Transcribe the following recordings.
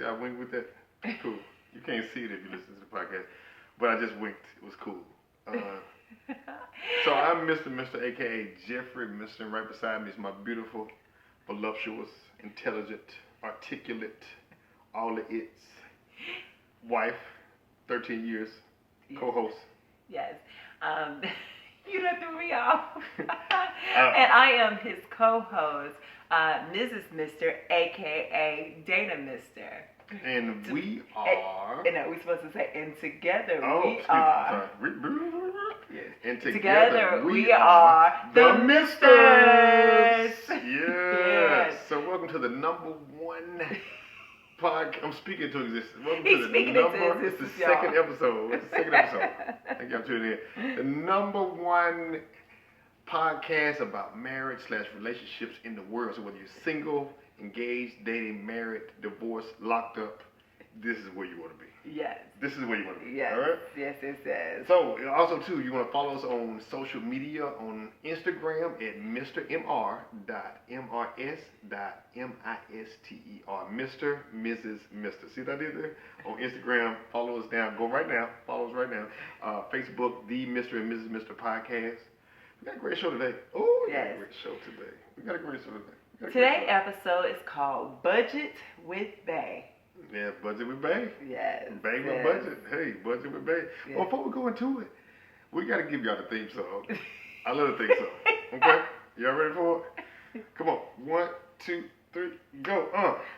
I winked with that? Cool. You can't see it if you listen to the podcast, but I just winked. It was cool. So I'm Mr. aka Jeffrey. Mr. Right beside me is my beautiful, voluptuous, intelligent, articulate, all the its wife, 13 years, co-host. Yes. You done threw me off. And I am his co-host, Mrs. Mister, aka Dana Mister. And we are. And we supposed to say, and together we are. Yes. And together we are the Misters. Yes. So welcome to the number one podcast. I'm speaking to existence. Welcome to the number. It's the second episode. It's the second episode. Thank you for tuning in. The number one podcast about marriage/relationships in the world. So whether you're single, engaged, dating, married, divorced, locked up, this is where you want to be. Yes. This is where you want to be. Yes. All right? Yes, it says. So, also, too, you want to follow us on social media, on Instagram at mr.mrs.mister. Mr., Mrs., Mr. See what I did there? On Instagram, follow us down. Go right now. Follow us right now. Facebook, the Mr. and Mrs. Mr. Podcast. We got a great show today. Oh, we got a great show today. We got a great show today. Today's episode is called Budget with Bae. Yeah, Budget with Bae. Yes. Bae with budget. Hey, Budget with Bae. Yes. Well, before we go into it, we got to give y'all the theme song. I love the theme song. Okay? Y'all ready for it? Come on. 1, 2, 3, go.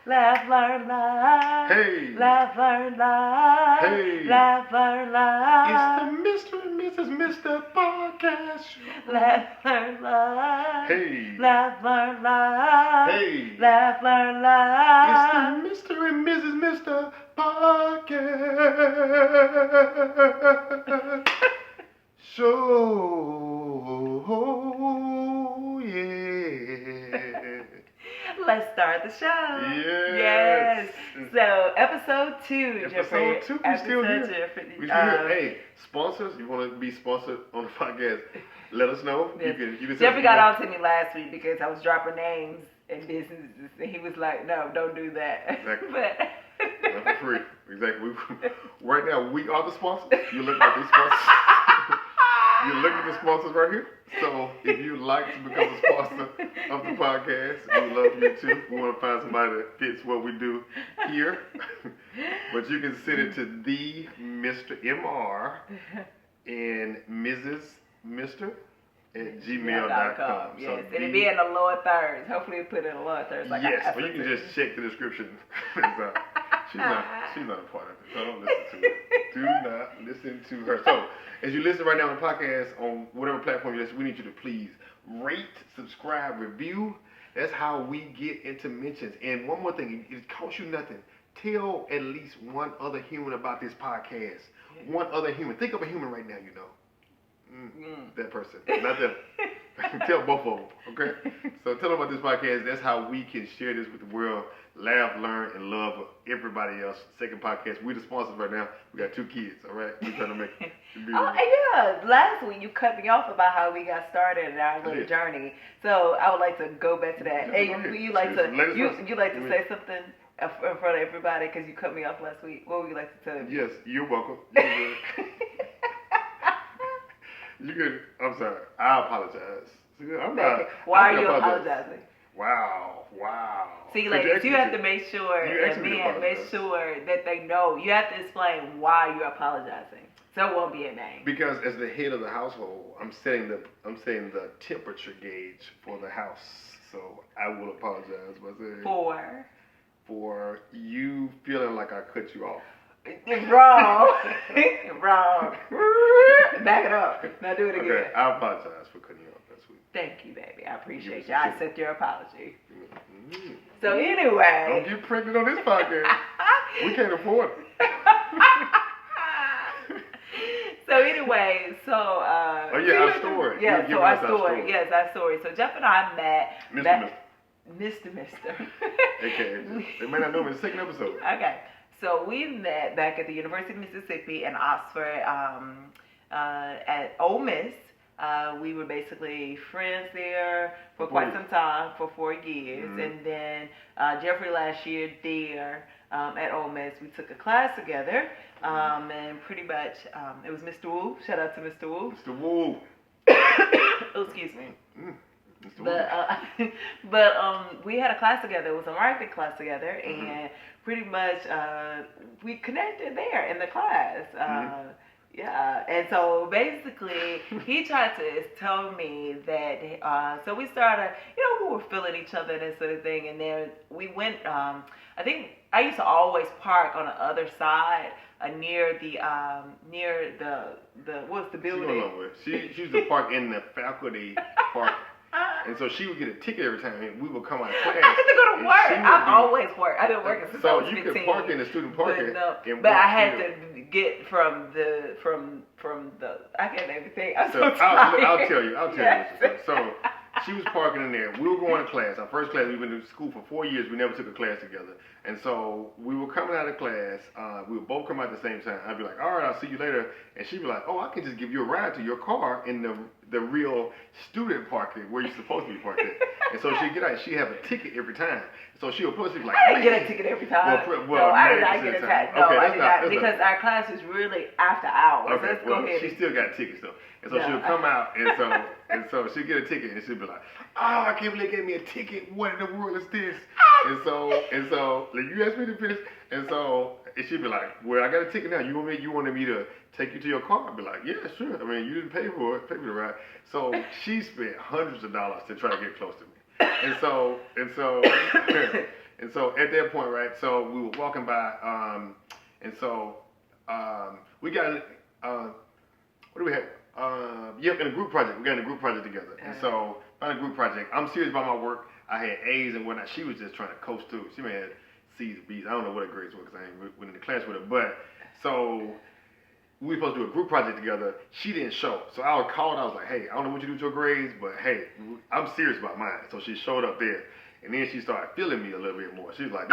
Laugh, learn, laugh. Hey. Laugh, learn, laugh. Hey. Laugh, learn, laugh. It's the Mr. and Mrs. Mr. Podcast Show. Laugh, learn, laugh. Hey. Laugh, learn, laugh. Hey. Laugh, learn, laugh. It's the Mr. and Mrs. Mr. Podcast Show. Yeah. Let's start the show. Yes. So, episode 2, Jeffrey. Episode 2, we still here. Jeffrey. We still here. Hey, sponsors, you want to be sponsored on the podcast, let us know. Yes. You can Jeffrey got on to me last week because I was dropping names and businesses, and he was like, no, don't do that. Exactly. But not for free. Exactly. Right now, we are the sponsors. You're looking at these sponsors. You're looking at the sponsors right here. So if you'd like to become a sponsor of the podcast, we love you too. We want to find somebody that fits what we do here. But you can send it to the Mr. MR and Mrs. Mr. at gmail.com. Yes, So and it'll be in the lower thirds. Hopefully it'll put it in the lower thirds. Like yes, or you can just check the description. She's not a part of it, so don't listen to her. Do not listen to her. So, as you listen right now on the podcast, on whatever platform you listen, we need you to please rate, subscribe, review. That's how we get into mentions. And one more thing, it costs you nothing. Tell at least one other human about this podcast. One other human. Think of a human right now, you know. That person, not them. Tell both of them, okay? So tell them about this podcast. That's how we can share this with the world. Laugh, learn, and love everybody else. Second podcast. We're the sponsors right now. We got 2 kids, all right? We're trying to make it. Yeah. Last week you cut me off about how we got started in our little journey. So I would like to go back to that. Hey, you like to say something in front of everybody because you cut me off last week. What would you like to tell me? Yes, you're welcome. You can. I'm sorry. I apologize. Why are you apologizing? Wow. See, ladies, you have to make sure that men make sure that they know. You have to explain why you're apologizing, so it won't be a name. Because as the head of the household, I'm setting the temperature gauge for the house. So I will apologize by saying for you feeling like I cut you off. Wrong. Back it up. Now do it again. Okay, I apologize for cutting you off last week. Thank you, baby. I appreciate you. I accept your apology. Mm-hmm. So anyway. Don't get pregnant on this podcast. We can't afford it. So anyway, our story. Yeah, so our story. Yes, our story. So Jeff and I met. Mr. Okay. They may not know me in the second episode. Okay. So we met back at the University of Mississippi in Oxford at Ole Miss. We were basically friends there for quite some time, for 4 years. Mm-hmm. And then Jeffrey last year there at Ole Miss, we took a class together. And pretty much it was Mr. Wu. Shout out to Mr. Wu. Mr. Wu. Oh, excuse me. But we had a class together. It was a marketing class together, and pretty much we connected there in the class. Yeah, and so basically he tried to tell me that, so we started, we were feeling each other and that sort of thing, and then we went, I think I used to always park on the other side near the what's the building? She used to park in the faculty park. And so she would get a ticket every time, and we would come out of class. I had to go to work. I've always worked. I've been working since I was 15. So you could park in the student parking. But I had to get from the I can't everything. I'm so tired. I'll tell you. So she was parking in there. We were going to class. Our first class, we've been to school for 4 years. We never took a class together. And so we were coming out of class. We would both come out at the same time. I'd be like, all right, I'll see you later. And she'd be like, oh, I can just give you a ride to your car in the real student parking where you're supposed to be parked at. And so she'd get out. She'd have a ticket every time. So she would push me like, I didn't get a ticket every time. Well, I did not get a ticket. No, I did not. Because our class was really after hours. Okay, Let's go ahead. She still got tickets though. And so she'll come out, and so she'll get a ticket, and she'll be like, "Oh, I can't believe they gave me a ticket. What in the world is this?" And so, like, you asked me to finish, and she'd be like, "Well, I got a ticket now. You wanted me to take you to your car?" I'd be like, "Yeah, sure. I mean, you didn't pay for the ride." So she spent hundreds of dollars to try to get close to me, and so at that point, right? So we were walking by, we got what do we have? In a group project. We got in a group project together. And so, on a group project, I'm serious about my work. I had A's and whatnot. She was just trying to coast through. She may have had C's and B's. I don't know what her grades were because I ain't went in the class with her. But, so, we were supposed to do a group project together. She didn't show. So, I was called. I was like, hey, I don't know what you do with your grades, but hey, I'm serious about mine. So, she showed up there. And then she started feeling me a little bit more. She was like,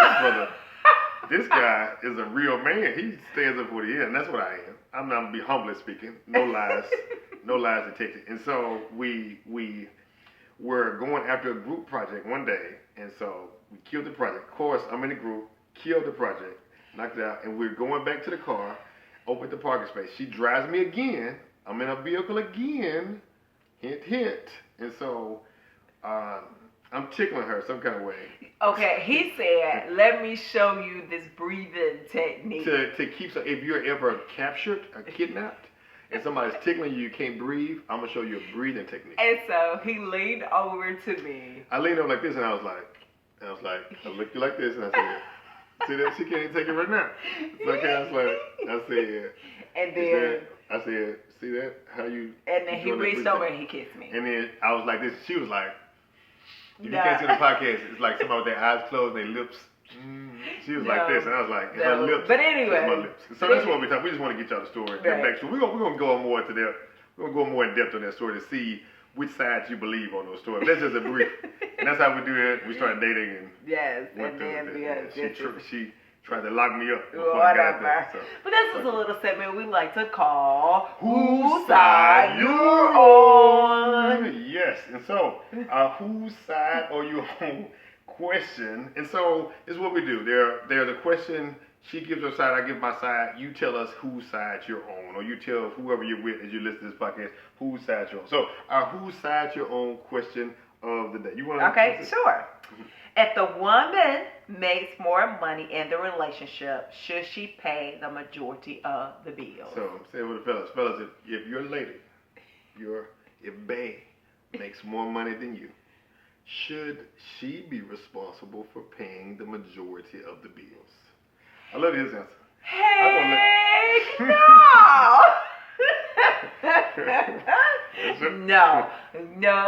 this guy is a real man. He stands up for what he is. And that's what I am. I'm not going to be humbly speaking. No lies. No lies detected. And so we were going after a group project one day. And so we killed the project. Of course, I'm in the group. Killed the project. Knocked it out. And we're going back to the car. Open the parking space. She drives me again. I'm in a vehicle again. Hint, hint. And so I'm tickling her some kind of way. Okay, he said, let me show you this breathing technique. To keep, so if you're ever captured or kidnapped and somebody's tickling you, you can't breathe, I'm going to show you a breathing technique. And so he leaned over to me. I leaned over like this and I was like, I looked you like this and I said, see that? She can't even take it right now. So I said, and then, I said, see that? How you? And then he reached over and he kissed me. And then I was like this. She was like, if you can't see the podcast, it's like somebody with their eyes closed and their lips. She was like this, and I was like, her lips. But anyway. My lips. So that's what we're talking. We just want to get y'all the story. Right. We're gonna go more into that. We're gonna go more in depth on that story to see which sides you believe on those stories. That's just a brief. And that's how we do it. We started dating and she tried to lock me up. Whatever. But this is a little segment we like to call Whose Side You're On. Yes, and so whose side are you on question. And so this is what we do. There's a question. She gives her side, I give my side. You tell us whose side you're on, or you tell whoever you're with as you listen to this podcast whose side you're on. So our whose side you're on question of the day. You want to? Okay, sure. If the woman makes more money in the relationship, should she pay the majority of the bills? So I'm saying with the fellas. Fellas, if your lady, if bae makes more money than you, should she be responsible for paying the majority of the bills? I love his answer. Heck no. No.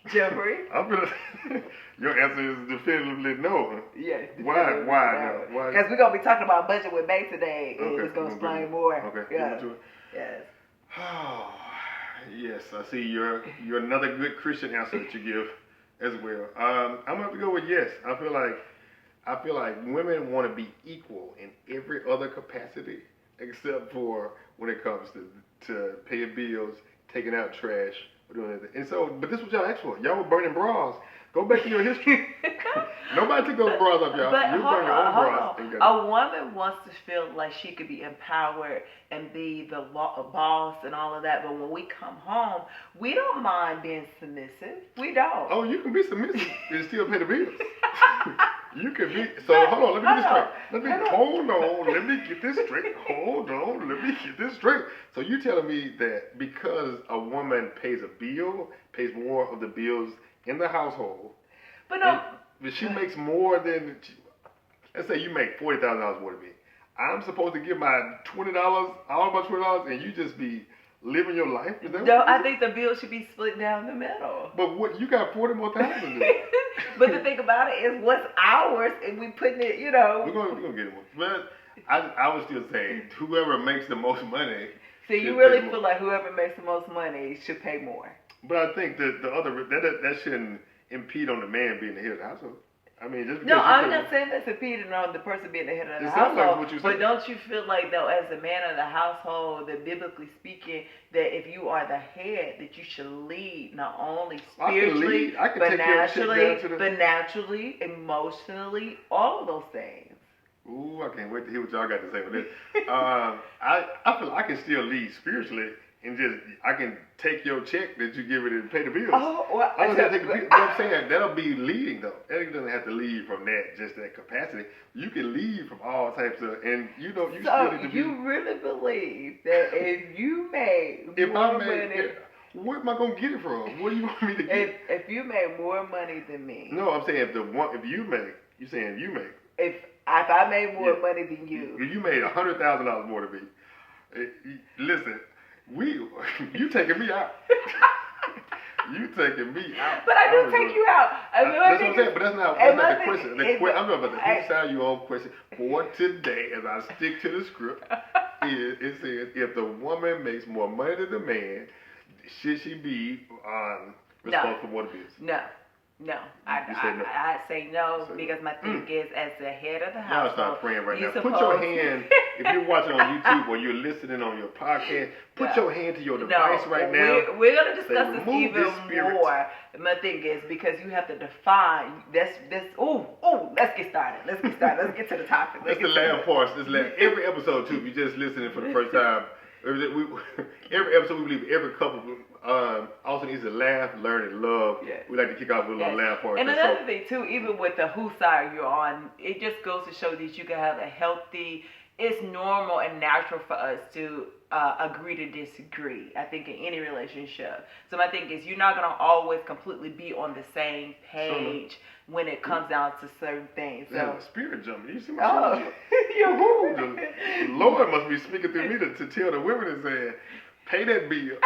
Jeffrey? Your answer is definitively no. Huh? Yes. Why? No. Why? Because we're going to be talking about budget with Bay today, and it's going to explain more. Okay. Yeah. Yes. Oh, yes. I see you're another good Christian answer that you give as well. I'm going to have to go with yes. I feel like women want to be equal in every other capacity except for when it comes to paying bills, taking out trash, or doing anything. And so, but this was y'all asked for. Y'all were burning bras. Go back to your history. Nobody took those bras off y'all. But You burn your own bras. A woman wants to feel like she could be empowered and be the boss and all of that. But when we come home, we don't mind being submissive. We don't. Oh, you can be submissive and still pay the bills. You can be. So hold on. Let me get this straight. Hold on. Let me get this straight. Hold on. Let me get this straight. So you telling me that because a woman pays a bill, pays more of the bills in the household, but no, but she makes more than, let's say you make $40,000 more than me. I'm supposed to give my $20, all my $20, and you just be living your life? Is that no, I think the bill should be split down the middle. But what, you got 40 more thousand. But the thing about it is, what's ours, and we putting it, We're gonna get it. But I would still say whoever makes the most money. So you really feel like whoever makes the most money should pay more. But I think that shouldn't impede on the man being the head of the household. I mean, just no, I'm not saying that's impeding on the person being the head of the household. Like but don't you feel like, though, as a man of the household, that biblically speaking, that if you are the head, that you should lead not only spiritually, but naturally, emotionally, all of those things. Ooh, I can't wait to hear what y'all got to say with this. I feel like I can still lead spiritually. And I can take your check that you give it and pay the bills. Oh, well, I don't have to take the bills. I'm saying that'll be leading though. That doesn't have to lead from that capacity. You can lead from all types of, and you still need to be. You really believe that if you made more money, where am I gonna get it from? What do you want me to get? If you made more money than me. No, I'm saying If I made more money than you. If you made $100,000 more than me, listen. You taking me out. You taking me out. But I do take you out. That's what I'm saying. But that's not the question. I'm talking about the whose side you on question for today. As I stick to the script, it says if the woman makes more money than the man, should she be responsible for more bills? No, I say no because my thing is, as the head of the house. Y'all start praying right now. Put your hand, if you're watching on YouTube or you're listening on your podcast, put your hand to your device right now. We're going to discuss this even more. My thing is, because you have to define this. Let's get started. Let's get to the topic. That's the last part. Every episode, too, if you're just listening for the first time, every episode we believe every couple also needs to laugh, learn, and love. Yes. We like to kick off with a little laugh part. And another thing too, even with the whose side you're on, it just goes to show that you can have a healthy. It's normal and natural for us to agree to disagree. I think in any relationship. So my thing is, you're not gonna always completely be on the same page when it comes down to certain things. So spirit jumping. You see my the Lord must be speaking through me to tell the women and saying, pay that bill.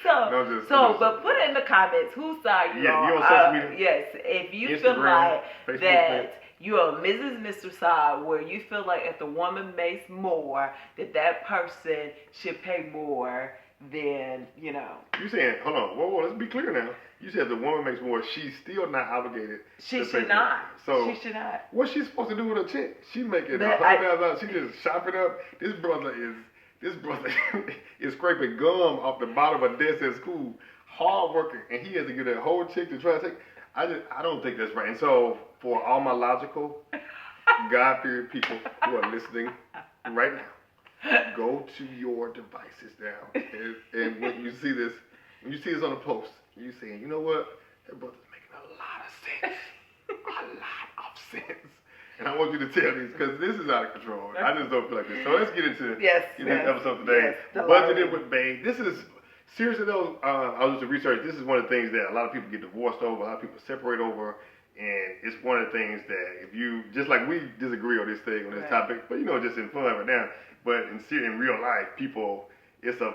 But put it in the comments whose side you're on. You on social media? Yes, if you Instagram, feel like Facebook, that you're a Mrs. Mr. side where you feel like if the woman makes more, that person should pay more than, You saying, hold on, whoa, let's be clear now. You said if the woman makes more, she's still not obligated. She should not. So she should not. What's she supposed to do with her check? She making $100,000. She just shop it up. This brother is scraping gum off the bottom of a desk at school, hard working, and he has to get that whole check to try to take. I don't think that's right. And so for all my logical, God-fearing people who are listening right now, go to your devices now, and when you see this on a post, you saying, you know what, that brother's making a lot of sense, and I want you to tell these because this is out of control. I just don't feel like this. So let's get into this episode today. Budgeting with Bae. This is seriously though. I was just research. This is one of the things that a lot of people get divorced over. A lot of people separate over. And it's one of the things that if you, just like we disagree on this thing, on this topic, but just in fun right now, but in real life, people, it's a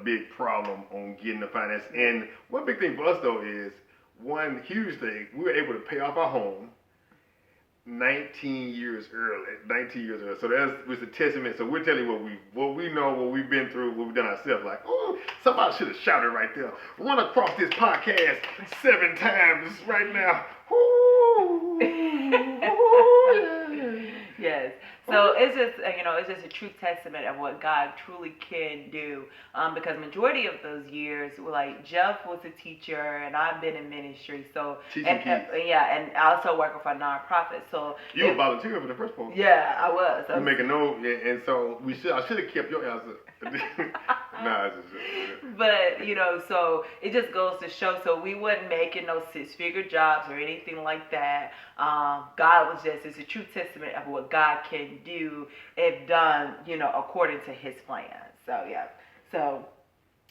big problem on getting the finance. And one big thing for us though is, one huge thing, we were able to pay off our home 19 years early. So that was a testament. So we're telling you what we know, what we've been through, what we've done ourselves. Like, somebody should have shouted right there. Run across this podcast 7 times right now. Yes. So So it's just it's just a true testament of what God truly can do. Because majority of those years, like Jeff was a teacher and I've been in ministry. So teaching kids. And I also working for a nonprofit. So you were volunteering for the first one. Yeah, I was. You make a note, and so I should have kept your answer. Nah, it's just. But so it just goes to show. So we wasn't making no 6-figure jobs or anything like that. God was it's a true testament of what God can do if done, according to His plan. So yeah. So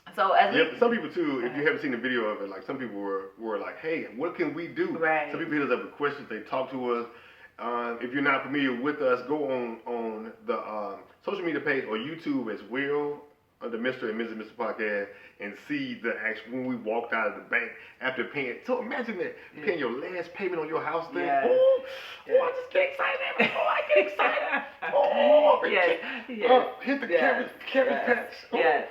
as some people too, if you haven't seen the video of it, like some people were like, hey, what can we do? Right. Some people hit us up with questions. They talk to us. If you're not familiar with us, go on the social media page or YouTube as well, the Mr. and Mrs. Mr. Podcast, and see the actual when we walked out of the bank after paying. So imagine that, paying your last payment on your house thing. Yes. Oh, I just get excited. I get excited. Oh, hit the cabbage patch. Oh. Yes.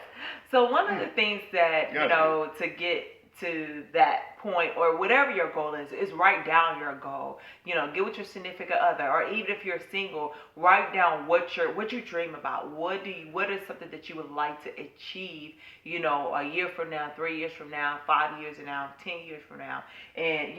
So one of the things that to get to that point or whatever your goal is write down your goal. Get with your significant other, or even if you're single, write down what you dream about. What is something that you would like to achieve, a year from now, 3 years from now, 5 years from now, 10 years from now. And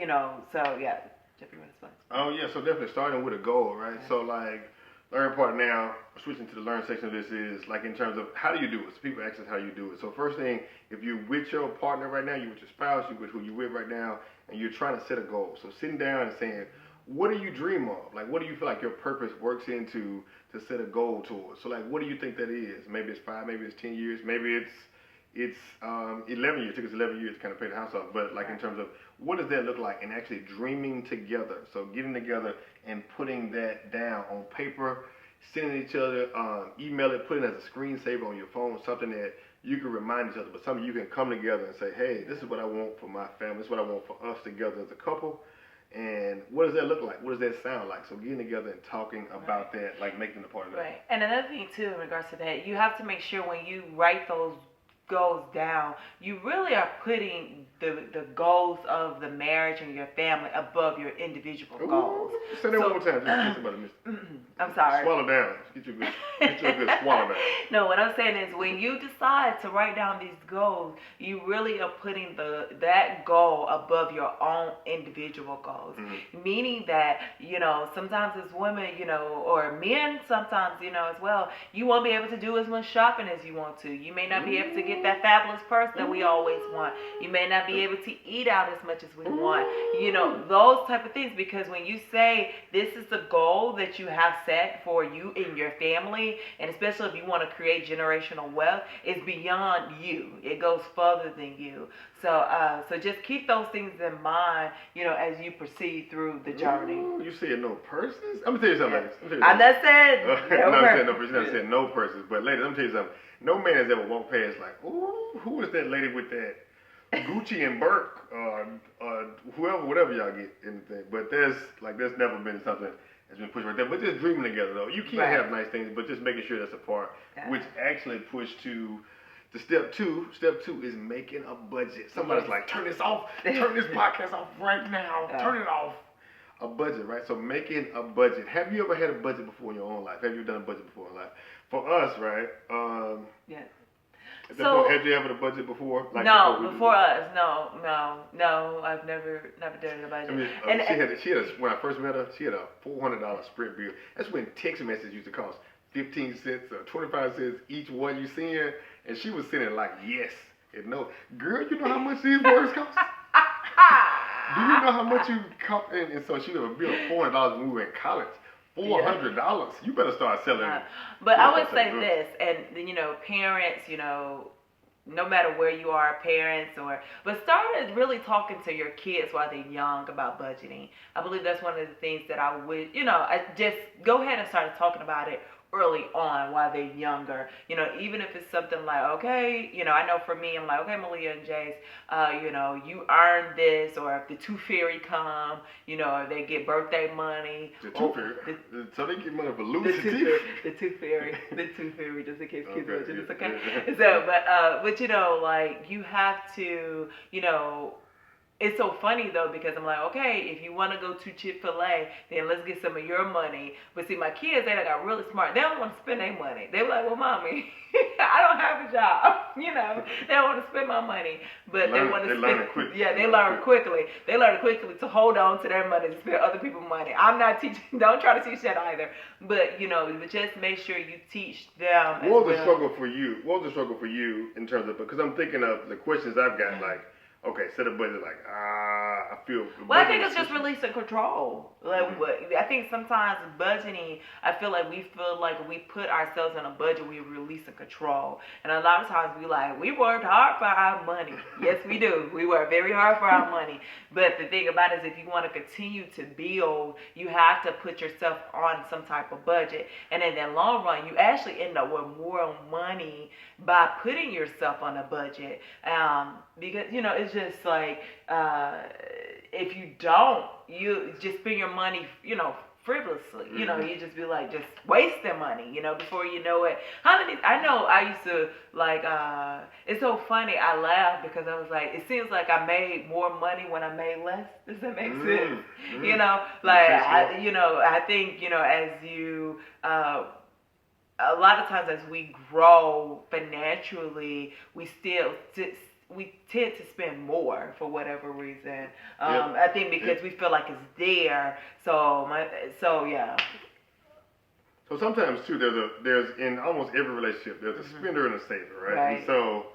so yeah. Jeff, you want to explain? Oh yeah, so definitely starting with a goal, right? Yeah. So like learn part now, switching to the learn section of this is like in terms of how do you do it? So people ask us how you do it. So first thing, if you're with your partner right now, you're with your spouse, you're with who you're with right now, and you're trying to set a goal. So sitting down and saying, what do you dream of? Like what do you feel like your purpose works into to set a goal towards? So like what do you think that is? Maybe it's 5, maybe it's 10 years, maybe it's 11 years. It took us 11 years to kind of pay the house off. But like in terms of what does that look like and actually dreaming together. So getting together and putting that down on paper, sending each other, email it, putting it as a screensaver on your phone, something that you can remind each other, but something you can come together and say, hey, this is what I want for my family. This is what I want for us together as a couple. And what does that look like? What does that sound like? So getting together and talking about that, like making it a part of that. Right. And another thing too in regards to that, you have to make sure when you write those goals down, you really are putting the goals of the marriage and your family above your individual goals. Say that one more time. Just somebody I'm sorry. Swallow down. Get you a good swallow down. No, what I'm saying is when you decide to write down these goals, you really are putting that goal above your own individual goals. Mm-hmm. Meaning that, sometimes as women, or men sometimes, as well, you won't be able to do as much shopping as you want to. You may not be able to get that fabulous purse that we always want. You may not be able to eat out as much as we want. Those type of things, because when you say this is the goal that you have set for you and your family, and especially if you want to create generational wealth, it's beyond you. It goes further than you. So just keep those things in mind, as you proceed through the journey. Ooh, you said no purses? I'm going to tell you something, ladies. I'm not saying no purses. I'm saying no purses. But ladies, I'm going to tell you something. No man has ever walked past like, ooh, who is that lady with that Gucci and Burke, whatever y'all get anything. But there's never been something that's been pushed right there. But just dreaming together though. You can't have nice things, but just making sure that's a part, which actually pushed to step two. Step 2 is making a budget. Somebody's like, turn this off. Turn this podcast off right now. Turn it off. A budget, right? So making a budget. Have you ever had a budget before in your own life? Have you done a budget before in life? For us, right? Yeah. So, had you ever had a budget before? Like before us, no. I've never done a budget. I mean, she had when I first met her, she had a $400 Sprint bill. That's when text messages used to cost 15 cents or 25 cents each one you send, and she was sending like yes and no. Girl, you know how much these words cost? Do you know how much you cost? And so she had a bill of $400 when we were in college. $400. You better start selling. But I would say this, and parents, no matter where you are, parents, but start really talking to your kids while they're young about budgeting. I believe that's one of the things that I would, I just go ahead and start talking about it early on while they're younger. Even if it's something like, okay, I know for me, I'm like, okay, Malia and Jace, you earned this, or if the Tooth Fairy come, or they get birthday money. The Tooth Fairy? So they get money for losing teeth? The Tooth Fairy, just in case kids watching this, okay? So, but you have to, it's so funny though because I'm like, okay, if you want to go to Chick-fil-A, then let's get some of your money. But see, my kids, they got really smart. They don't want to spend their money. They were like, well, mommy, I don't have a job. They don't want to spend my money, but they want to spend. Yeah, they learn quickly. They learn quickly to hold on to their money, to spend other people's money. I'm not teaching. Don't try to teach that either. But just make sure you teach them. What was the struggle for you? What was the struggle for you in terms of? Because I'm thinking of the questions I've got, like. Okay, set a budget like, I feel. Well, I think it's just releasing control. Like, I think sometimes budgeting, I feel like we we put ourselves in a budget, we release control. And a lot of times we worked hard for our money. Yes, we do. We work very hard for our money. But the thing about it is if you want to continue to build, you have to put yourself on some type of budget. And in the long run, you actually end up with more money by putting yourself on a budget. Because, it's just like, if you don't, you just spend your money, frivolously, you just be like, just wasting money, before you know it. I know I used to, it's so funny, I laugh because I was like, it seems like I made more money when I made less. Does that make sense? I think, as you, a lot of times as we grow financially, we tend to spend more for whatever reason. I think because we feel like it's there. So yeah. So sometimes too, there's in almost every relationship, there's a spender and a saver, right? And so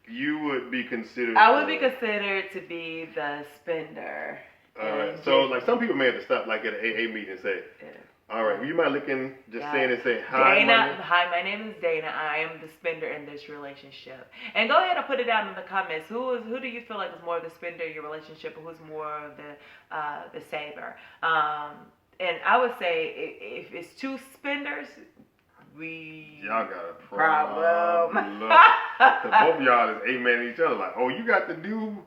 you would be considered. I would be considered to be the spender. All right. So like some people may have to stop like at an AA meeting and say. Yeah. All right, you mind looking, saying and say, hi, Dana. Hi, my name is Dana. I am the spender in this relationship. And go ahead and put it down in the comments. Who do you feel like is more of the spender in your relationship, or who's more of the saver? And I would say if it's two spenders, y'all got a problem. Both of y'all is amen each other. Like, oh, you got the new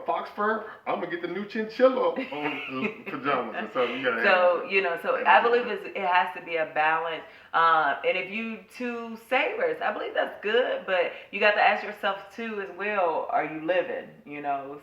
fox fur. I'm gonna get the new chinchilla on pajamas and stuff. So I believe it has to be a balance. And if you two savers, I believe that's good, but you got to ask yourself too as well, are you living?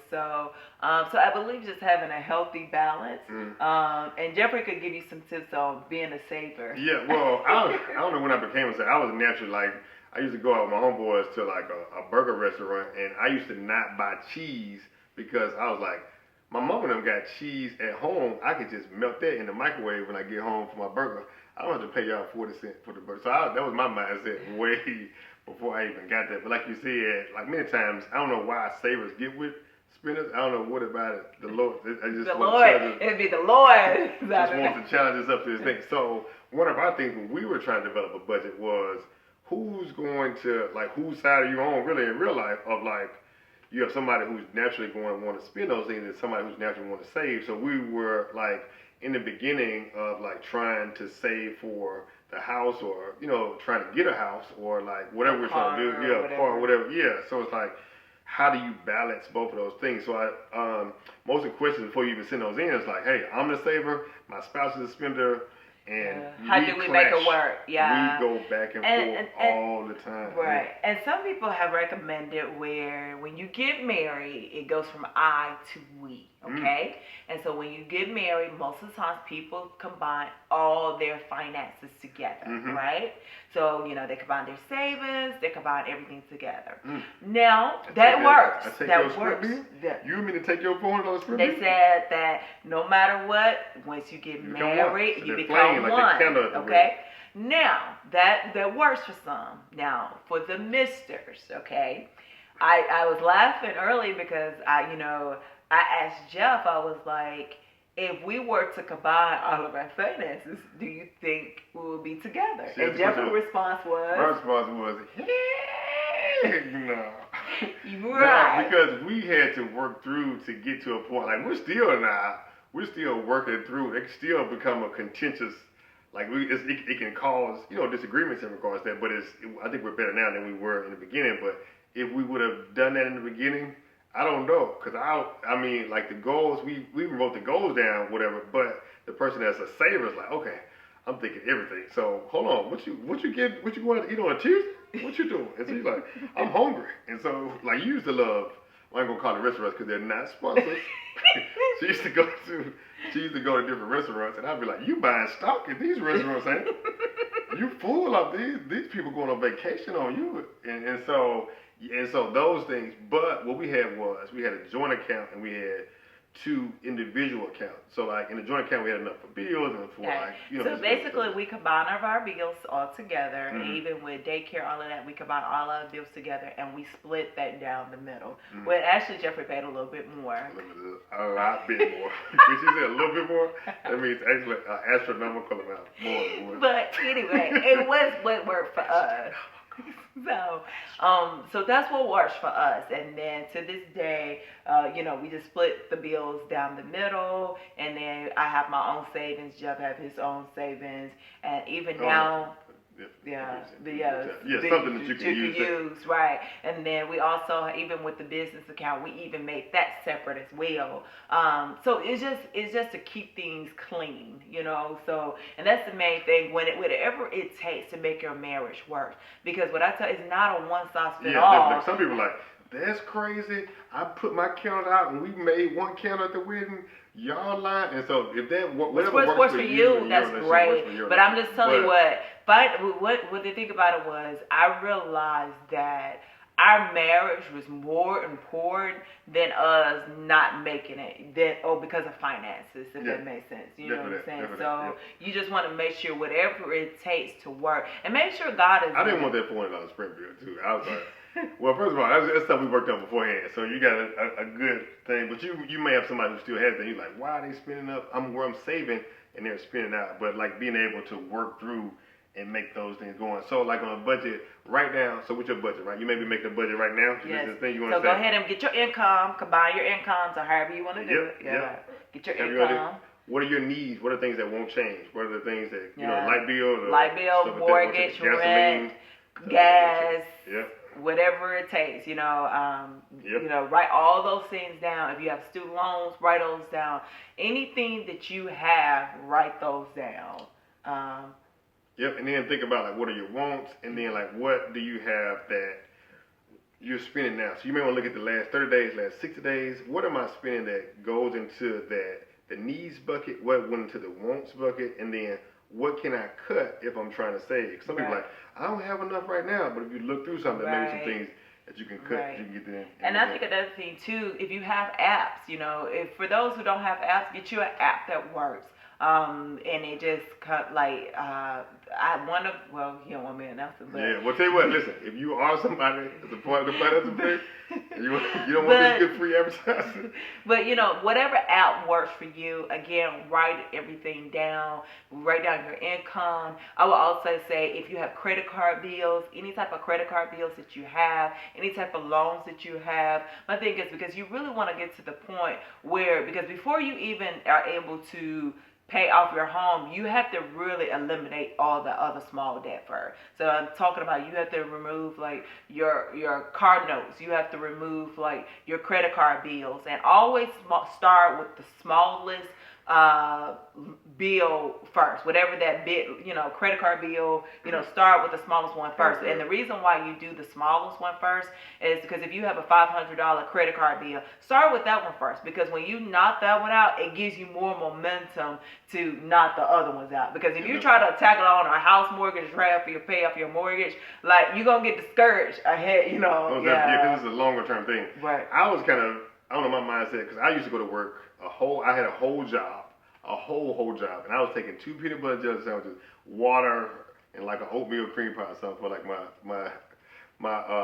So I believe just having a healthy balance. And Jeffrey could give you some tips on being a saver. Yeah, well, I don't know when I became a saver. I was naturally like. I used to go out with my homeboys to like a burger restaurant, and I used to not buy cheese because I was like, my mom and them got cheese at home. I could just melt that in the microwave when I get home for my burger. I don't have to pay y'all 40 cents for the burger. So that was my mindset way before I even got that. But like you said, like many times, I don't know why savers get with spinners. I don't know what about it. The Lord. It'd be the Lord. Just wants to challenge us up to this thing. So one of our things when we were trying to develop a budget was, who's going to, whose side are you on really in real life of, you have somebody who's naturally going to want to spend those things and somebody who's naturally want to save. So we were, in the beginning of, trying to save for the house or, trying to get a house or, whatever we're trying to do. Yeah, a car or whatever. Yeah, so it's how do you balance both of those things? So most of the questions before you even send those in is hey, I'm the saver, my spouse is a spender, and how do we make it work? Yeah, we go back and forth all the time. Right, and some people have recommended where when you get married, it goes from I to we. Okay, and so when you get married, most of the times people combine all their finances together, right? So they combine their savings, they combine everything together. Now that works. That works. You want me to take your $400 script? They said that no matter what, once you get married, you become one. Okay. Now that works for some. Now for the misters, okay. I was laughing early because I asked Jeff. I was like, if we were to combine all of our finances, do you think we will be together? And Jeff's response was? My response was, heck no. Right. No, because we had to work through to get to a point. We're still working through. It can still become a contentious. It can cause disagreements in regards to that. But I think we're better now than we were in the beginning. But if we would have done that in the beginning, I don't know, because the goals, we wrote the goals down, whatever, but the person that's a saver is like, okay, I'm thinking everything. So hold on, what you going to eat on a Tuesday? What you doing? And she's like, I'm hungry. And so you used to love I ain't gonna call it restaurants because they're not sponsors. She used to go to different restaurants, and I'd be like, "You buying stock at these restaurants, ain't you? Fool up these people going on vacation on you." And so those things. But what we had a joint account, and we had 2 individual accounts. So like in the joint account, we had enough for bills and for So basically, we combine all of our bills all together, and even with daycare, all of that, we combine all our bills together, and we split that down the middle. Well, actually, Jeffrey paid a little bit more. A lot bit more. When she said a little bit more, that means actually an astronomical amount more. But anyway, it was what worked for us. So that's what works for us. And then to this day, we just split the bills down the middle. And then I have my own savings. Jeff have his own savings. And even now, something that you can use, right? And then we also, even with the business account, we even made that separate as well. So it's just to keep things clean, So, and that's the main thing. Whatever it takes to make your marriage work, because what I tell you, it's not a one size fits all. Like some people are like, that's crazy. I put my count out and we made one count at the wedding. Y'all lying. And so if that whatever works for you, that's great. But I'm just telling you what the thing about it was, I realized that our marriage was more important than us not making it because of finances, if that makes sense. You know what I'm saying? So you just want to make sure whatever it takes to work, and make sure God is. I didn't want that $400 sprint bill too. I was like. Well, first of all, that's stuff we worked on beforehand, so you got a good thing. But you may have somebody who still has that. You're like, why are they spending up? I'm saving, and they're spending out. But like being able to work through and make those things going. So like on a budget right now. So what's your budget, right? You may be making a budget right now. Yes. This is the thing you want to say. So go ahead and get your income, combine your incomes, or however you want to do it. Yeah. Get your income. What are your needs? What are things that won't change? What are the things that light bill, mortgage, rent, gas. Whatever it takes, write all those things down. If you have student loans, write those down. Anything that you have, write those down. And then think about like what are your wants, and then like what do you have that you're spending now. So you may want to look at the last 30 days, last 60 days. What am I spending that goes into the needs bucket? What went into the wants bucket? And then what can I cut if I'm trying to save? Some people are like, I don't have enough right now, but if you look through something, maybe some things that you can cut, you can get them. And I think another thing too, if you have apps, if for those who don't have apps, get you an app that works. And it just cut like you don't want me to announce it, but well, tell you what, listen, if you are somebody that's a part of the financial thing, you don't want this good free advertising. But whatever app works for you, again, write everything down. Write down your income. I will also say if you have credit card bills, any type of credit card bills that you have, any type of loans that you have. My thing is because you really want to get to the point where, because before you even are able to pay off your home, you have to really eliminate all the other small debt first. So I'm talking about you have to remove like your car notes. You have to remove like your credit card bills, and always start with the smallest bill first. Whatever that bit, credit card bill, start with the smallest one first. And the reason why you do the smallest one first is because if you have a $500 credit card bill, start with that one first, because when you knock that one out, it gives you more momentum to knock the other ones out. Because if you try to tackle on a house mortgage, pay off your mortgage, like you're gonna get discouraged ahead, because this is a longer term thing. Right. I was kind of, I don't know, my mindset, because I used to go to work I had a whole job, and I was taking 2 peanut butter jelly sandwiches, water, and like an oatmeal cream pie or something for like my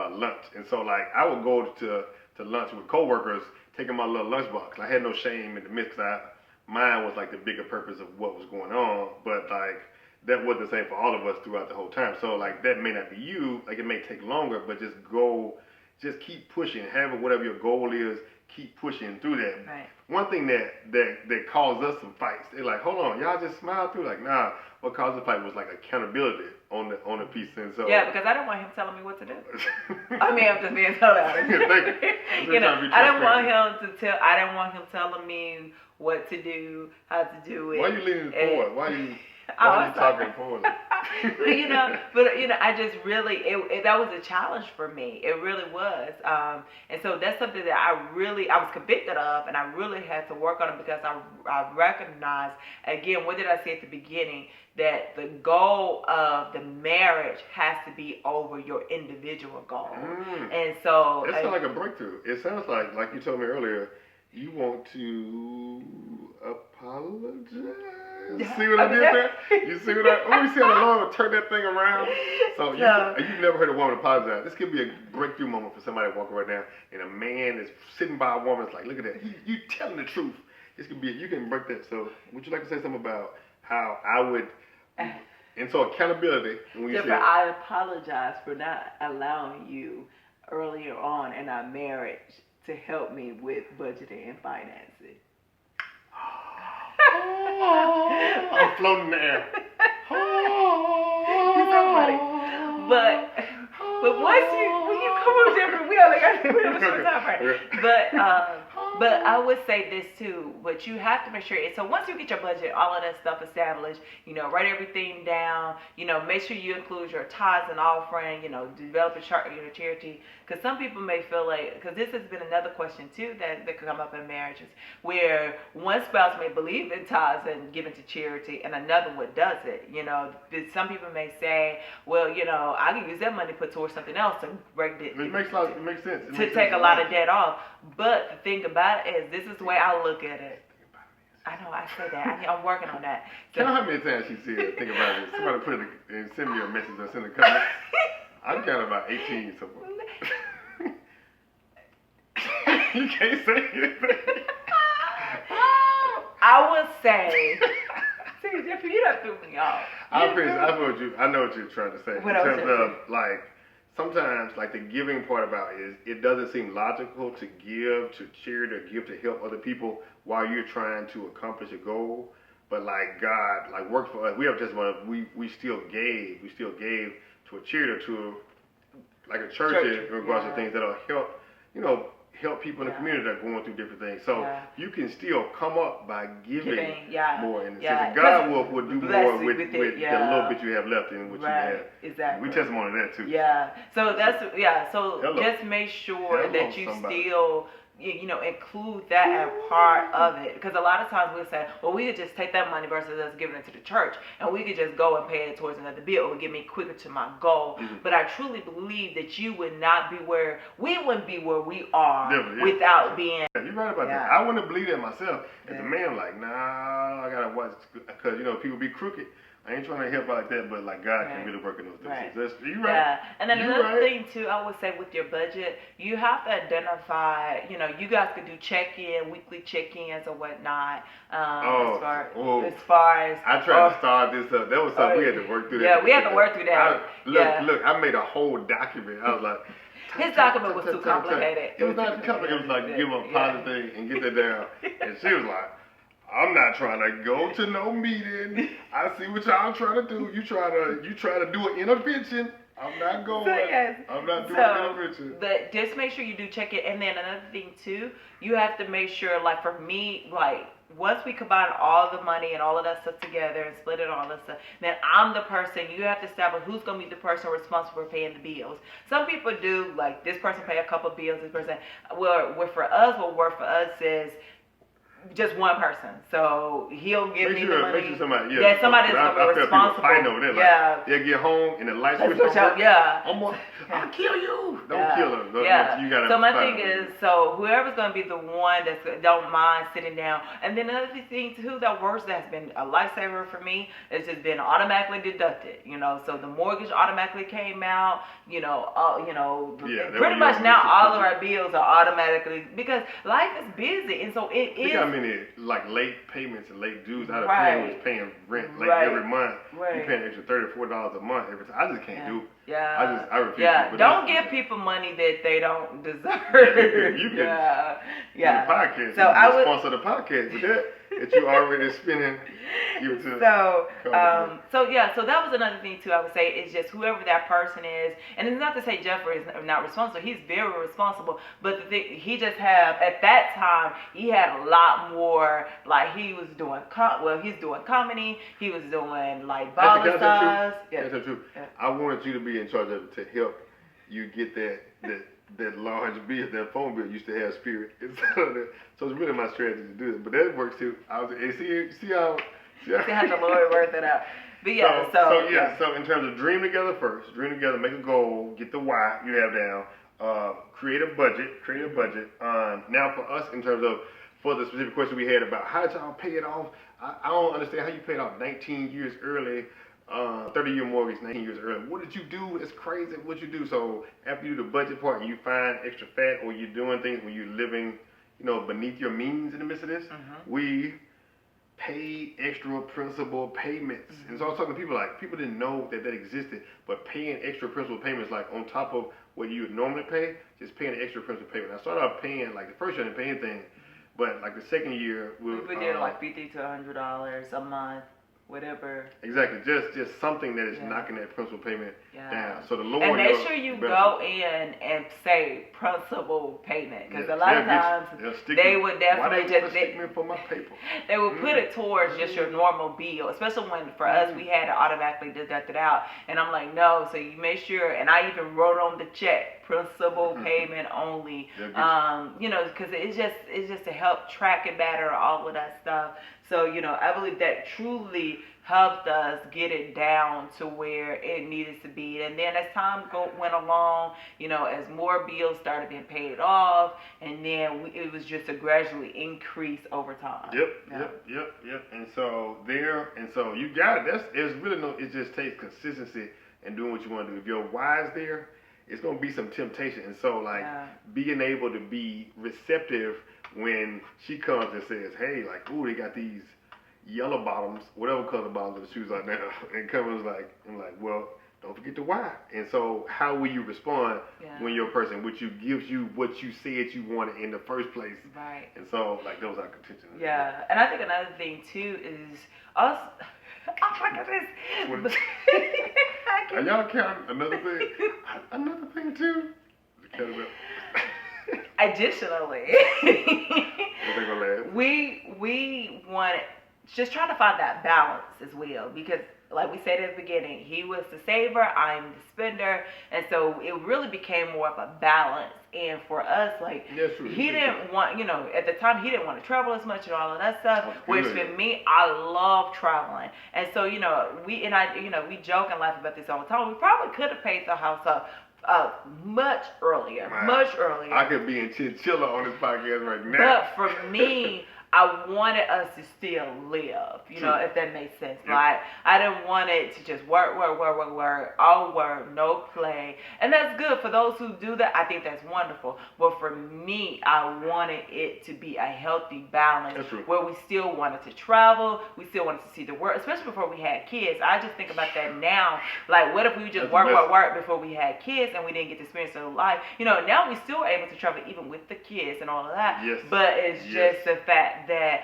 lunch. And so like I would go to lunch with coworkers, taking my little lunchbox. I had no shame in the midst, because mine was like the bigger purpose of what was going on, but like that wasn't the same for all of us throughout the whole time. So like that may not be you, like it may take longer, but just keep pushing, have whatever your goal is. Keep pushing through that. Right. One thing that caused us some fights, they're like, hold on, y'all just smile through. Like, nah, what caused the fight was like accountability on the piece. And so because I didn't want him telling me what to do. I'm just being so loud. Thank you. I didn't want him telling me what to do, how to do it. Why are you leaning forward? Why are you talking forward? I just really that was a challenge for me. It really was, and so that's something that I was convicted of, and I really had to work on it because I recognized again. What did I say at the beginning? That the goal of the marriage has to be over your individual goal, and so it sounds like a breakthrough. It sounds like you told me earlier. You want to apologize? See what I did there? You see what you see how the Lord turn that thing around? So you've never heard a woman apologize. This could be a breakthrough moment for somebody walking right now, and a man is sitting by a woman. It's like, look at that. You telling the truth. This could be. You can break that. So would you like to say something about how I would? And so accountability. I apologize for not allowing you earlier on in our marriage to help me with budgeting and financing. I'm floating in the air. You're so funny. But when you come on different, we only got to put up a short time frame. But I would say this too, but you have to make sure, so once you get your budget, all of that stuff established, write everything down, make sure you include your tithes and offering, develop a chart, charity, because some people may feel like, because this has been another question too that could come up in marriages, where one spouse may believe in tithes and give it to charity, and another one doesn't, some people may say, well, I can use that money to put towards something else to break it. It makes sense. To take a lot of debt off. But the thing about it is, this is the way I look at it. I know, I say that. I'm working on that. So, you know how many times she said, think about it. Somebody put it and send me a message or send a comment. I'm counting about 18 so far. You can't say anything. I would say, see, Jeffrey, you don't throw me off. I know what you're trying to say. What in terms of, sometimes, the giving part about it is it doesn't seem logical to give to charity or give to help other people while you're trying to accomplish a goal. But God, worked for us. We have just we still gave to a charity or to a church in regards to things that'll help people in the community that are going through different things. So you can still come up by giving more in the sense that God will do more with the little bit you have left in what you have. Exactly. We testimony that too. Yeah. So just make sure that you still include that as part of it, because a lot of times we'll say, well, we could just take that money versus us giving it to the church, and we could just go and pay it towards another bill. It would get me quicker to my goal. But I truly believe that we wouldn't be where we are without being. You're right about that. I wouldn't believe that myself. As a man, nah, I gotta watch, because people be crooked. I ain't trying to help out like that, but God can really work in those things. You right. Yeah. And then another thing too, I would say with your budget, you have to identify, you guys could do weekly check-ins or whatnot. As far as I tried to start this up. That was something we had to work through. Yeah, we had to work through that. Look, I made a whole document. I was like, his document was too complicated. It was not complicated. It was give a positive and get that down. And she was like, I'm not trying to go to no meeting. I see what y'all trying to do. You try to do an intervention. I'm not going. I'm not doing an intervention. But just make sure you do check it. And then another thing too, you have to make sure, for me, once we combine all the money and all of that stuff together and split it all that stuff, then I'm the person, you have to establish who's going to be the person responsible for paying the bills. Some people do, this person pay a couple of bills, this person, what work for us is just one person, so he'll give me the money. Make sure somebody's going to be responsible. They'll get home and the light switch on. I'll kill you. Don't kill them. You gotta. So my thing is, whoever's going to be the one that don't mind sitting down, and then another thing too that works, that has been a lifesaver for me, it's just been automatically deducted. So the mortgage automatically came out. Pretty much now all of our bills are automatically, because life is busy, and so it is. Many late payments and late dues. I had a friend who was paying rent every month. You're paying extra $30 or $40 a month every time. I just can't do it. Yeah. I refuse. Yeah. Don't give people money that they don't deserve. You can. The podcast. So I would sponsor the podcast with that. that you already spending. So that was another thing too. I would say is just whoever that person is, and it's not to say Jeffrey is not responsible. He's very responsible, but the thing, he just have at that time he had a lot more. Like he was doing he's doing comedy. He was doing like baller stars. That's true. Yeah. I wanted you to be in charge of it to help you get that large bill, that phone bill used to have Spirit. So it's really my strategy to do it. But that works too. See how the Lord worked it out. But yeah, so in terms of dream together first, make a goal, get the why you have down, create a budget. Now for us, in terms of, for the specific question we had about how did y'all pay it off, I don't understand how you paid off 19 years early, 30-year mortgage 19 years early. What did you do? It's crazy what you do. So after you do the budget part and you find extra fat, or you're doing things when you're living, beneath your means in the midst of this, we paid extra principal payments. And so I was talking to people didn't know that existed, but paying extra principal payments, like on top of what you would normally pay, just paying an extra principal payment. I started off paying, like the first year I didn't pay anything, but like the second year we did like $50 to $100 a month. Whatever. Exactly. Just something that is knocking that principal payment down. So the lower, and make sure you go in and say principal payment, because a lot of times they would definitely stick me for my paper. They would put it towards just your normal bill, especially when for us we had it automatically deducted out. And I'm like, no. So you make sure, and I even wrote on the check principal payment only. Because it's just to help track it better, all of that stuff. So, I believe that truly helped us get it down to where it needed to be. And then as time went along, as more bills started being paid off, and then it was just a gradually increase over time. Yep. And so you got it. It just takes consistency and doing what you want to do. If your why is there, it's going to be some temptation. And so, being able to be receptive when she comes and says, hey, like, ooh, they got these yellow bottoms, whatever color bottoms of the shoes are now, and comes I'm like, well, don't forget the why. And so how will you respond when your person, which gives you what you said you wanted in the first place? Right. And so, those are contention. Yeah. And I think another thing, too, is us. Oh, look at this. Are y'all counting another thing? Another thing, too? Additionally, we want just trying to find that balance as well, because like we said at the beginning, he was the saver, I'm the spender, and so it really became more of a balance. And for us, he didn't want, at the time he didn't want to travel as much and all of that stuff. Which for me, I love traveling, and so we joke and laugh about this all the time. We probably could have paid the house up much earlier. I could be in Chinchilla on this podcast right now. But for me, I wanted us to still live, if that makes sense. Yep. Like, I didn't want it to just work, all work, no play. And that's good. For those who do that, I think that's wonderful. But for me, I wanted it to be a healthy balance where we still wanted to travel, we still wanted to see the world, especially before we had kids. I just think about that now. Like, what if we just work before we had kids and we didn't get to experience their life? Now we still are able to travel even with the kids and all of that. Yes. But it's just the fact that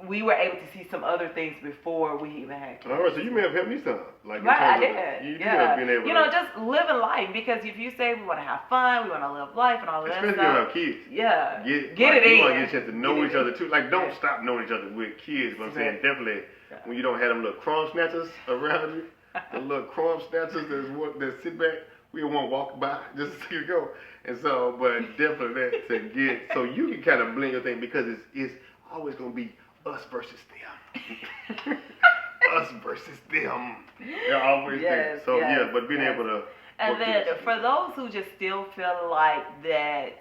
we were able to see some other things before we even had kids. All right, so you may have helped me some. I did. You have been able to. Just living life, because if you say we want to have fun, we want to live life and all of that stuff. Especially if you have kids. Yeah. Get it in. You want to get a chance to know each other too. Don't stop knowing each other with kids, but I'm saying definitely when you don't have them little crumb snatchers around you, the little crumb snatchers that sit back, we won't walk by just to see you go. And so, but definitely that to get, so you can kind of blend your thing, because it's always going to be us versus them. Us versus them. They're always there. So but being able to. And then for those who just still feel like that,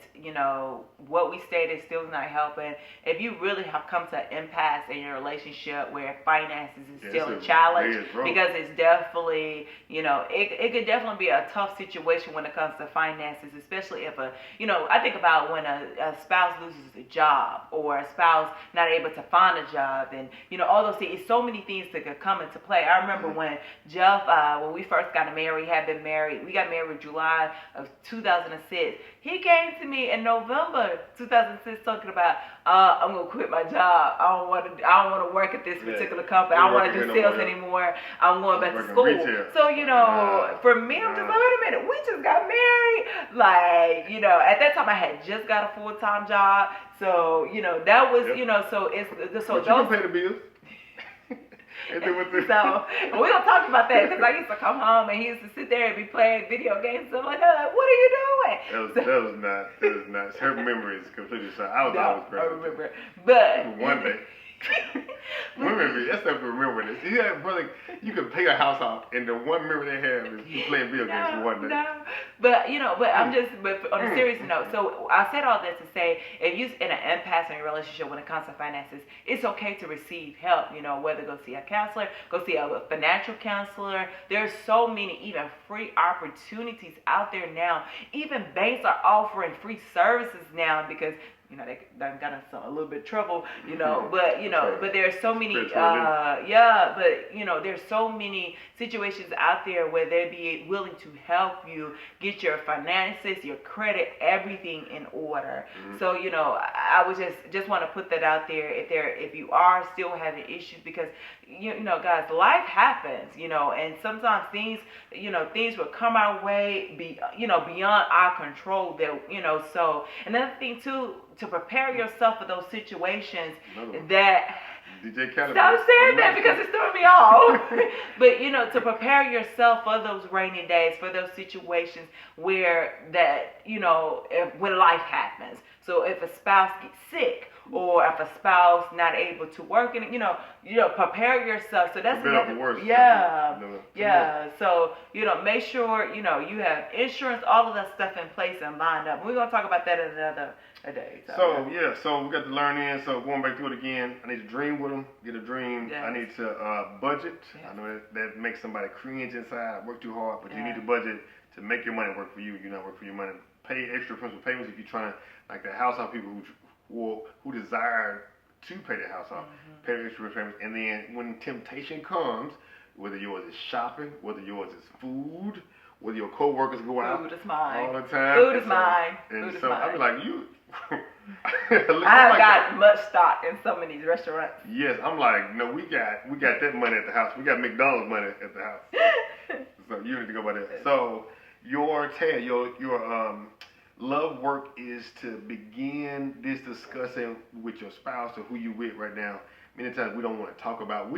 what we stated still is not helping, if you really have come to an impasse in your relationship where finances is still a challenge, because it's definitely, it could definitely be a tough situation when it comes to finances, especially if I think about when a spouse loses a job, or a spouse not able to find a job, and, all those things, so many things that could come into play. I remember when Jeff, when we first got married, had been married, we got married July of 2006. He came to me in November 2006 talking about, I'm gonna quit my job. I don't want to work at this particular company. I don't want to do sales anymore. I'm going back to school. Retail. So for me, I'm just like, wait a minute, we just got married. Like, at that time I had just got a full-time job. So that was so it's so but you can pay the bills. So we're gonna talk about that because I used to come home and he used to sit there and be playing video games. So I'm like, what are you doing? That was not. Her memory is completely shot. I was always crazy. I remember, but one day. Women, that's not remember this. You have brother, you can pay a house off, and the one memory they have is you playing video games for one day. No, but but on a serious note. So I said all this to say, if you're in an impasse in your relationship when it comes to finances, it's okay to receive help. Whether go see a counselor, go see a financial counselor. There's so many even free opportunities out there now. Even banks are offering free services now because they got us a little bit of trouble, but there's so many, there's so many situations out there where they'd be willing to help you get your finances, your credit, everything in order. Mm-hmm. So, I would just want to put that out there if you are still having issues because, guys, life happens, and sometimes things will come our way, beyond our control that, so another thing too, to prepare yourself for those situations that DJ Cannabis. Stop saying that because it's throwing me off. But to prepare yourself for those rainy days, for those situations where when life happens. So if a spouse gets sick or if a spouse not able to work, and prepare yourself. So that's another. So make sure you have insurance, all of that stuff in place and lined up. We're gonna talk about that in another day. So we got to learn in. So going back through it again, I need to dream with them, get a dream. Yes. I need to budget. Yes. I know that makes somebody cringe inside. Work too hard, but you need to budget to make your money work for you. You not work for your money. Pay extra principal payments if you're trying to, like the house off people who desire to pay their house off. Mm-hmm. Pay extra payments, and then when temptation comes, whether yours is shopping, whether yours is food, whether your co-workers go out food is mine. all the time. Food is mine. And food so is mine. I be like, you. I have got much stock in some of these restaurants. Yes, I'm like, no, we got that money at the house. We got McDonald's money at the house. So you need to go by that. So your love work is to begin this discussing with your spouse or who you with right now. Many times we didn't want to talk about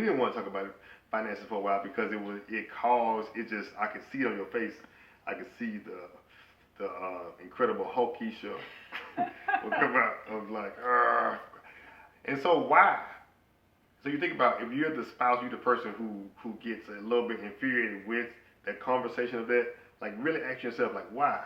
finances for a while because I could see it on your face. I could see the Incredible Hulk show will come out. I was like, and so why? So you think about if you're the spouse, you're the person who gets a little bit infuriated with that conversation of that, like really ask yourself, like, why?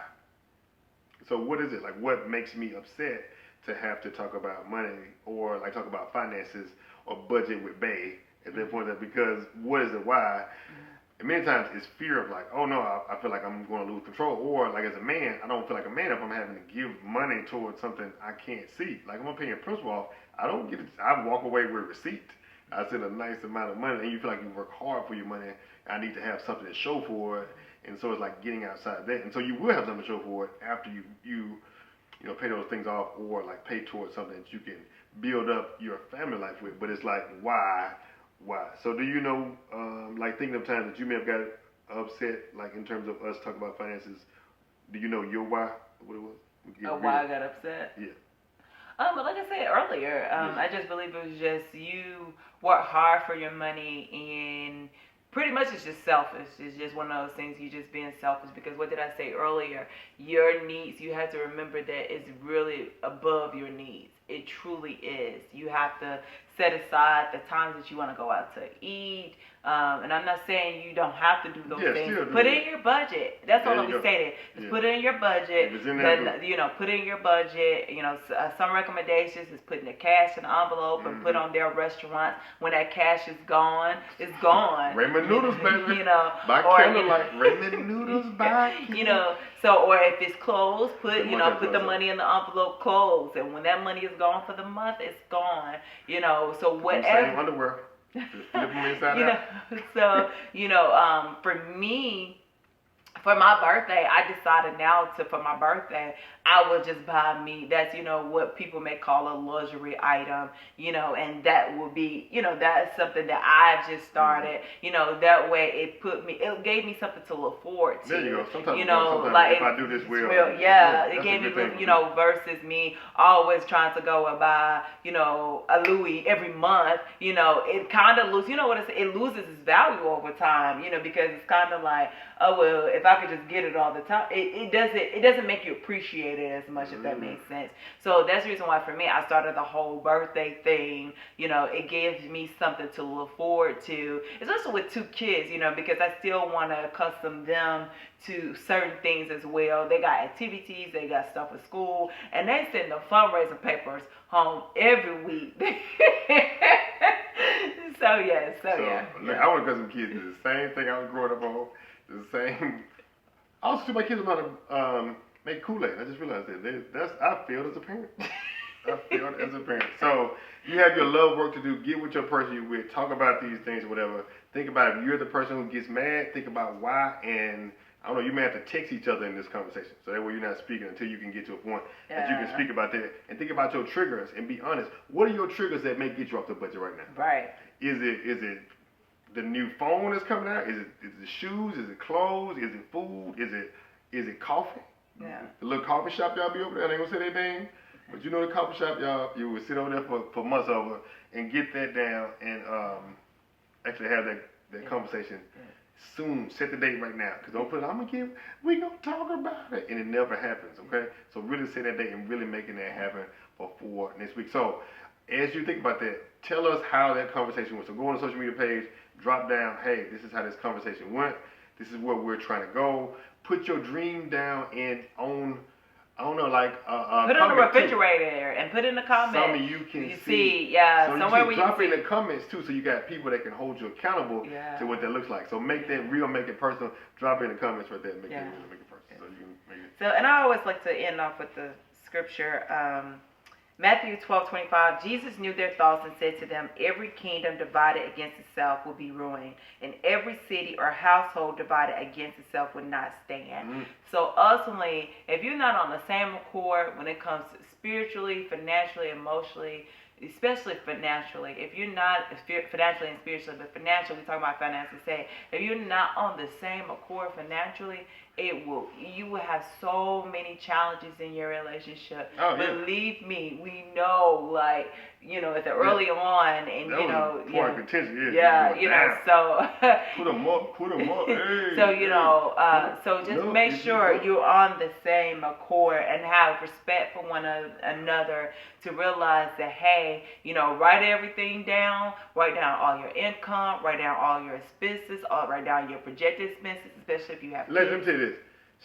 So what is it? Like, what makes me upset to have to talk about money or like talk about finances or budget with Bae at that point? Because what is the why? And many times it's fear of like, oh no, I feel like I'm going to lose control. Or like as a man, I don't feel like a man if I'm having to give money towards something I can't see. Like I'm paying principal off, I walk away with a receipt. I send a nice amount of money and you feel like you work hard for your money. I need to have something to show for it. And so it's like getting outside that. And so you will have something to show for it after you pay those things off or like pay towards something that you can build up your family life with. But it's like, why? So do you know, like thinking of times that you may have got upset, like in terms of us talking about finances, do you know your why? What it was? Why I got upset? Yeah. But like I said earlier, I just believe it was just you work hard for your money and pretty much it's just selfish. It's just one of those things, you just being selfish because what did I say earlier? Your needs, you have to remember that it's really above your needs. It truly is. You have to set aside the times that you want to go out to eat. And I'm not saying you don't have to do those things. Put it in your budget. That's all I'm saying. Just put it in your budget. Put it in your budget. Some recommendations is putting the cash in the envelope and put on their restaurants. When that cash is gone, it's gone. Ramen noodles, baby. By candlelight. Ramen noodles by So or if it's closed, put the money in the envelope closed. And when that money is gone for the month, it's gone. So whatever. Same underwear. Just flip them inside out. So for me, for my birthday, I decided now for my birthday, I will just buy me, that's, what people may call a luxury item, and that will be, that's something that I just started, that way it gave me something to look forward to. There you go. Sometimes like if I do this well. It gave me, versus me always trying to go and buy, a Louis every month, it kind of loses, it loses its value over time, because it's kind of like, oh, well, if I could just get it all the time, it doesn't make you appreciate it as much, if that makes sense. So that's the reason why for me, I started the whole birthday thing. It gives me something to look forward to, especially with 2 kids, because I still want to accustom them to certain things as well. They got activities, they got stuff at school, and they send the fundraising papers home every week. So yeah. I want to custom kids do the same thing I was growing up on. The same. I also teach my kids how to make Kool-Aid. I just realized that. I failed as a parent. So you have your love work to do. Get with your person you're with. Talk about these things or whatever. Think about if you're the person who gets mad. Think about why. And I don't know, you may have to text each other in this conversation. So that way you're not speaking until you can get to a point that you can speak about that. And think about your triggers and be honest. What are your triggers that may get you off the budget right now? Right. Is it the new phone that's coming out? Is it shoes? Is it clothes? Is it food? Is it coffee? Yeah. The little coffee shop y'all be over there, I ain't gonna say their name, but you know the coffee shop you would sit over there for months over and get that down and actually have that conversation soon. Set the date right now, because don't put it, we gonna talk about it, and it never happens, okay? So really set that date and really making that happen before next week. So as you think about that, tell us how that conversation went. So go on the social media page, drop down, hey, this is how this conversation went. This is where we're trying to go. Put your dream down and on, I don't know, like put it on the refrigerator and put it in the comments. Some of you can see. So somewhere you can drop it in the comments too, so you got people that can hold you accountable to what that looks like. So make that real, make it personal. Drop it in the comments right there, make it real, make it personal. So you can make it. So, and I always like to end off with the scripture. Matthew 12:25, Jesus knew their thoughts and said to them, every kingdom divided against itself will be ruined, and every city or household divided against itself will not stand. So ultimately, if you're not on the same accord when it comes to spiritually, financially, emotionally, especially financially, if you're not financially and spiritually, but financially, we talk about finances, if you're not on the same accord financially, you will have so many challenges in your relationship. Believe me, we know, at the early on, and so put them up. Hey, so just make sure you're on the same accord and have respect for one another, to realize that, hey, write everything down. Write down all your income. Write down all your expenses. Write down your projected expenses, especially if you have kids. Let them tell you this.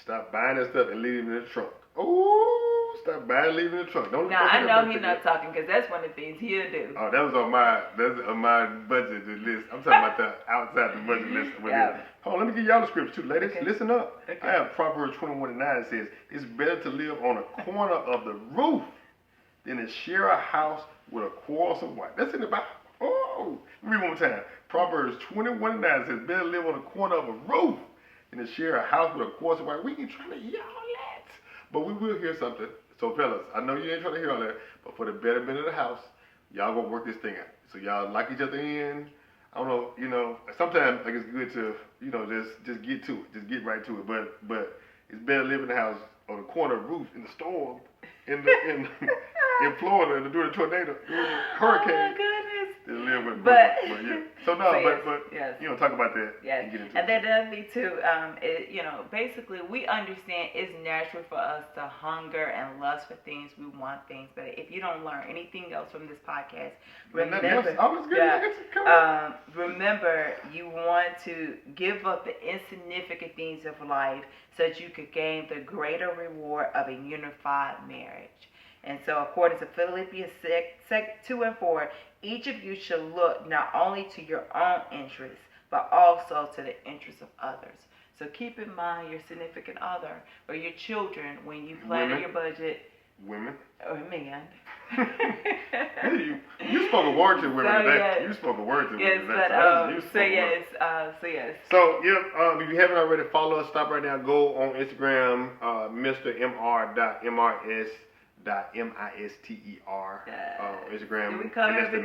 Stop buying that stuff and leave it in the trunk. Oh, stop buying and leave it in the trunk. Now, I know he's not talking, because that's one of the things he'll do. Oh, that was on my budget list. I'm talking about the outside the budget list. Hold on, let me give y'all the scripture too, ladies. Okay. Listen up. Okay. I have Proverbs 21:9. It says, it's better to live on a corner of the roof than to share a house with a quarrelsome wife. That's in the Bible. Oh, let me read one more time. Proverbs 21:9 says, better live on a corner of a roof than to share a house with a quarrelsome wife. We ain't trying to hear all that, but we will hear something. So fellas, I know you ain't trying to hear all that, but for the betterment of the house, y'all gonna work this thing out. So y'all like each other in. I don't know, sometimes it's good to, just get to it, just get right to it. But it's better living in the house on the corner roof in the storm, in Florida, during the tornado, during the hurricane. Oh my goodness. To live with, but yeah. So no, but talk about that. Yes. And get into and then the other thing too, basically we understand it's natural for us to hunger and lust for things. We want things, but if you don't learn anything else from this podcast, remember you want to give up the insignificant things of life so that you could gain the greater reward of a unified marriage. And so according to Philippians 2:4, each of you should look not only to your own interests, but also to the interests of others. So keep in mind your significant other or your children when you plan your budget. Women. Or men. You spoke a word to women today. Yes. You spoke a word to yes, women today. Yes. Yes. So if you haven't already, follow us. Stop right now. Go on Instagram, MrMR.MRS.MISTER. Instagram. Did we cover everything?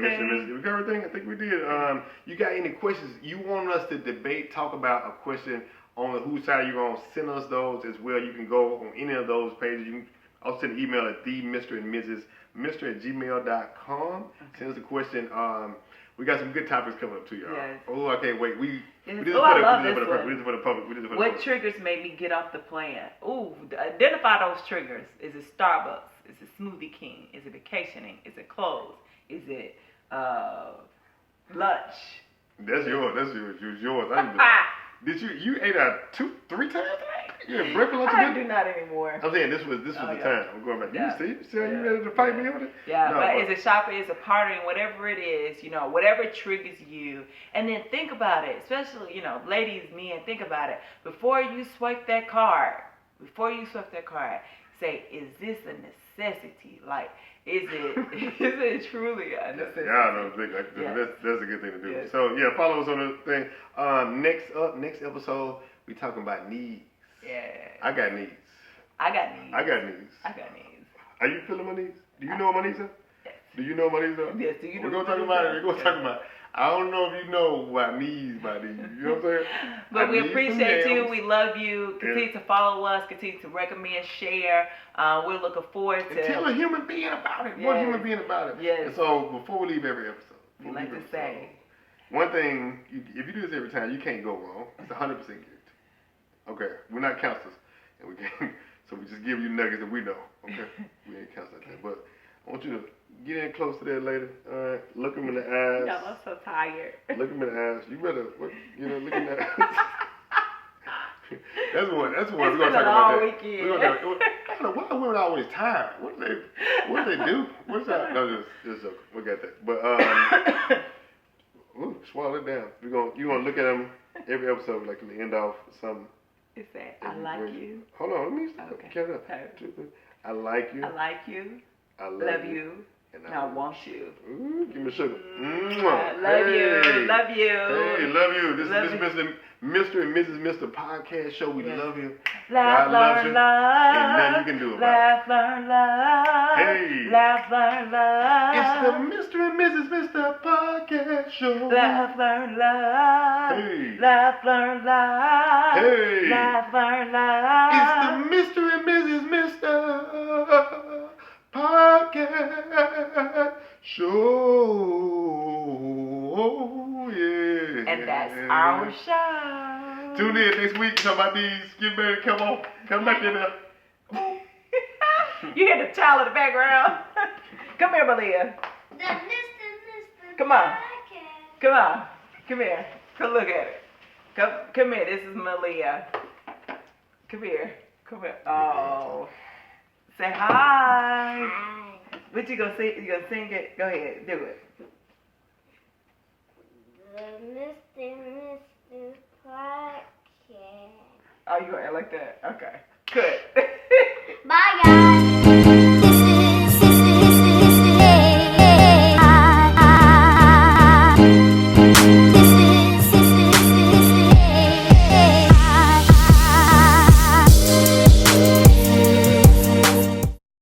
We covered everything. I think we did. You got any questions? You want us to debate, talk about a question on whose side you're gonna send us those as well. You can go on any of those pages. You can also send an email at themrandmrs.gmail.com. Send us a question. We got some good topics coming up to y'all. Yes. Oh, I can't wait. We did this for the public. What triggers made me get off the plan? Ooh, identify those triggers. Is it Starbucks? Is it Smoothie King? Is it vacationing? Is it clothes? Is it lunch? That's yours. I didn't do Did you ate out 2-3 times today? You had breakfast, lunch, I do not anymore. I'm saying this was the time. I'm going back. You see how you ready to fight me on it? Yeah, but is it shopping? Is it partying? Whatever it is, whatever triggers you, and then think about it. Especially, ladies, men, think about it before you swipe that card. Say, is this a necessity? Like, is it truly a necessity? Yeah, I know. That's a good thing to do. Yes. So follow us on the thing. Next episode, we talking about needs. Yeah. I got needs. I got needs. Are you feeling my needs? Do you know what my needs are? Yes. Do you know what my needs are? Yes. Do you know? We're gonna talk about it. I don't know if you know what needs by these. You know what I'm saying? But we appreciate you. We love you. Continue to follow us. Continue to recommend, share. We're looking forward to. And tell a human being about it. One human being about it. Yes. And so before we leave every episode, we like to say one thing. If you do this every time, you can't go wrong. It's 100% guaranteed. Okay, we're not counselors, and we can't. So we just give you nuggets that we know. Okay, we ain't counselors like that. But I want you to get in close to that lady. All right, look him in the eyes. No, I'm so tired. Look him in the eyes. You better, look in the eyes. That's one. We're gonna talk about that. Weekend. Why are women always tired? What do they do? What's that? No, just joking. We got that. But swallow it down. You gonna look at them every episode, like in the end off something. It's that I like you. Hold on, let me count up. I like you. I like you. I love you. And I want you. Ooh, give me sugar. Love you. Love you. Hey, love you. This is Mr. and Mrs. Mr. Podcast Show. We love you. Laugh, learn, love. Ain't nothing you can do about it. Laugh, learn, love. Hey. Laugh, learn, love. It's the Mr. and Mrs. Mr. Podcast Show. Laugh, learn, love. Hey. Laugh, learn, love. Hey. Laugh, learn, love. It's the Mr. and Mrs. Mr. Podcast Show. Yeah. And that's our show. Tune in next week. Talk about these. Get ready. Come on. Come back in there. You hear the child in the background? Come here, Malia. Come on. Come on. Come here. Come look at it. Come here. This is Malia. Come here. Come here. Oh. Say hi. Hi. What you gonna sing? You gonna sing it? Go ahead. Do it. The Mr. Podcast. Oh, you gonna act like that? Okay. Good.